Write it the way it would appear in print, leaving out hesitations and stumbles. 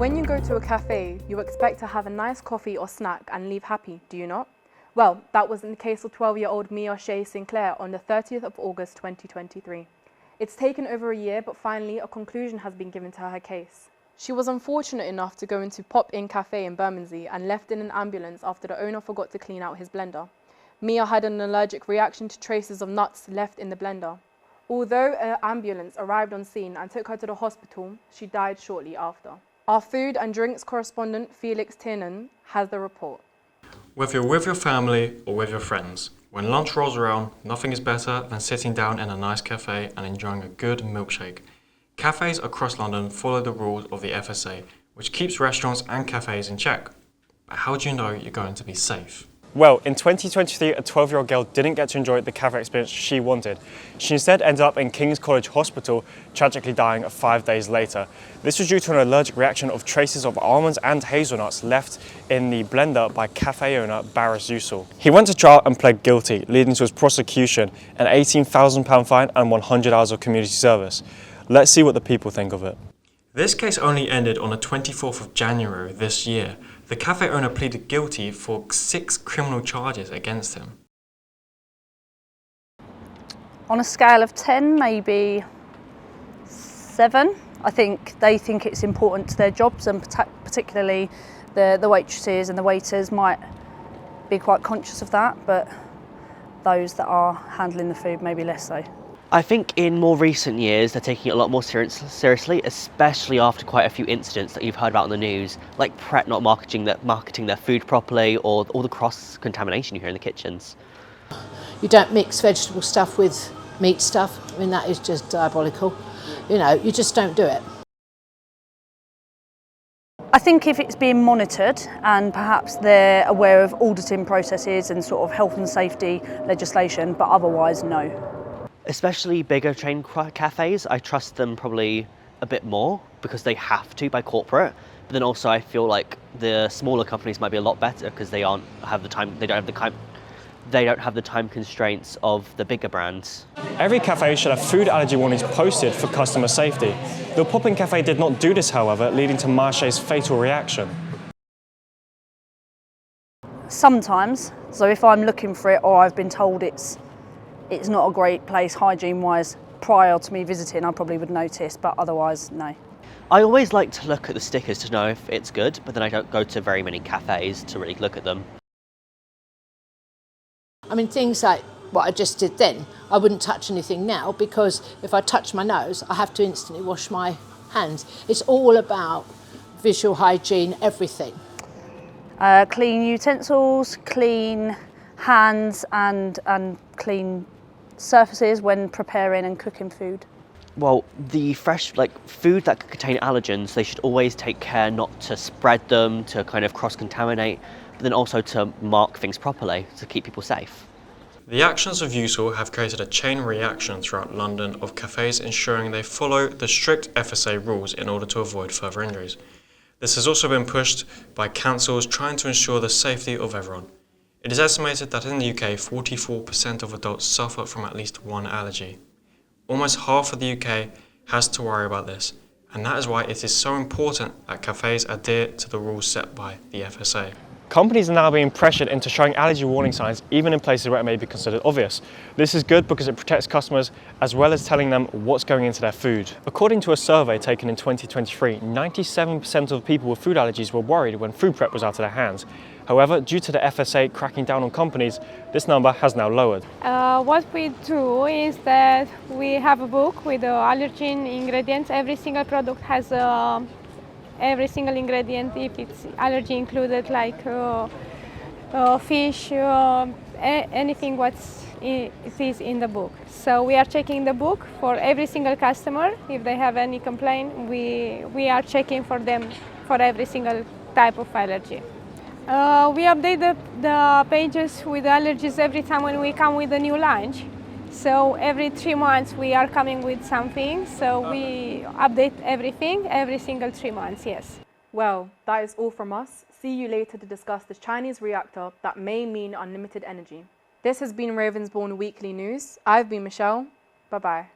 When you go to a cafe, you expect to have a nice coffee or snack and leave happy, do you not? Well, that wasn't the case of 12-year-old Mia Shea Sinclair on the 30th of August 2023. It's taken over a year, but finally a conclusion has been given to her case. She was unfortunate enough to go into Pop-In Cafe in Bermondsey and left in an ambulance after the owner forgot to clean out his blender. Mia had an allergic reaction to traces of nuts left in the blender. Although an ambulance arrived on scene and took her to the hospital, she died shortly after. Our food and drinks correspondent Felix Tiernan has the report. Whether you're with your family or with your friends, when lunch rolls around, nothing is better than sitting down in a nice cafe and enjoying a good milkshake. Cafes across London follow the rules of the FSA, which keeps restaurants and cafes in check. But how do you know you're going to be safe? Well, in 2023, a 12-year-old girl didn't get to enjoy the cafe experience she wanted. She instead ended up in King's College Hospital, tragically dying 5 days later. This was due to an allergic reaction of traces of almonds and hazelnuts left in the blender by cafe owner Baris Yusul. He went to trial and pled guilty, leading to his prosecution, an £18,000 fine and 100 hours of community service. Let's see what the people think of it. This case only ended on the 24th of January this year. The cafe owner pleaded guilty for 6 criminal charges against him. On a scale of 10, maybe 7. I think they think it's important to their jobs, and particularly the waitresses and the waiters might be quite conscious of that, but those that are handling the food maybe less so. I think in more recent years they're taking it a lot more seriously, especially after quite a few incidents that you've heard about in the news, like Pret not marketing their food properly, or all the cross-contamination you hear in the kitchens. You don't mix vegetable stuff with meat stuff. I mean, that is just diabolical. You know, you just don't do it. I think if it's being monitored and perhaps they're aware of auditing processes and sort of health and safety legislation, but otherwise no. Especially bigger chain cafes, I trust them probably a bit more because they have to by corporate. But then also I feel like the smaller companies might be a lot better because they don't have the time constraints of the bigger brands. Every cafe should have food allergy warnings posted for customer safety. The Pop-In Cafe did not do this, however, leading to Marche's fatal reaction. Sometimes, so if I'm looking for it or I've been told it's not a great place hygiene-wise prior to me visiting, I probably would notice, but otherwise, no. I always like to look at the stickers to know if it's good, but then I don't go to very many cafes to really look at them. I mean, things like what I just did then, I wouldn't touch anything now because if I touch my nose, I have to instantly wash my hands. It's all about visual hygiene, everything. Clean utensils, clean hands and clean surfaces when preparing and cooking food. Well, the fresh food that could contain allergens, they should always take care not to spread them, to kind of cross-contaminate, but then also to mark things properly to keep people safe. The actions of Yusul have created a chain reaction throughout London of cafes ensuring they follow the strict FSA rules in order to avoid further injuries. This has also been pushed by councils trying to ensure the safety of everyone. It is estimated that in the UK, 44% of adults suffer from at least one allergy. Almost half of the UK has to worry about this, and that is why it is so important that cafes adhere to the rules set by the FSA. Companies are now being pressured into showing allergy warning signs even in places where it may be considered obvious. This is good because it protects customers as well as telling them what's going into their food. According to a survey taken in 2023, 97% of people with food allergies were worried when food prep was out of their hands. However, due to the FSA cracking down on companies, this number has now lowered. What we do is that we have a book with the allergen ingredients. Every single product has every single ingredient, if it's allergy included, like fish, anything it is in the book. So we are checking the book for every single customer. If they have any complaint, we are checking for them for every single type of allergy. We update the pages with allergies every time when we come with a new launch. So every 3 months we are coming with something, so we update everything every single 3 months, yes. Well, that is all from us. See you later to discuss the Chinese reactor that may mean unlimited energy. This has been Ravensbourne Weekly News. I've been Michelle. Bye-bye.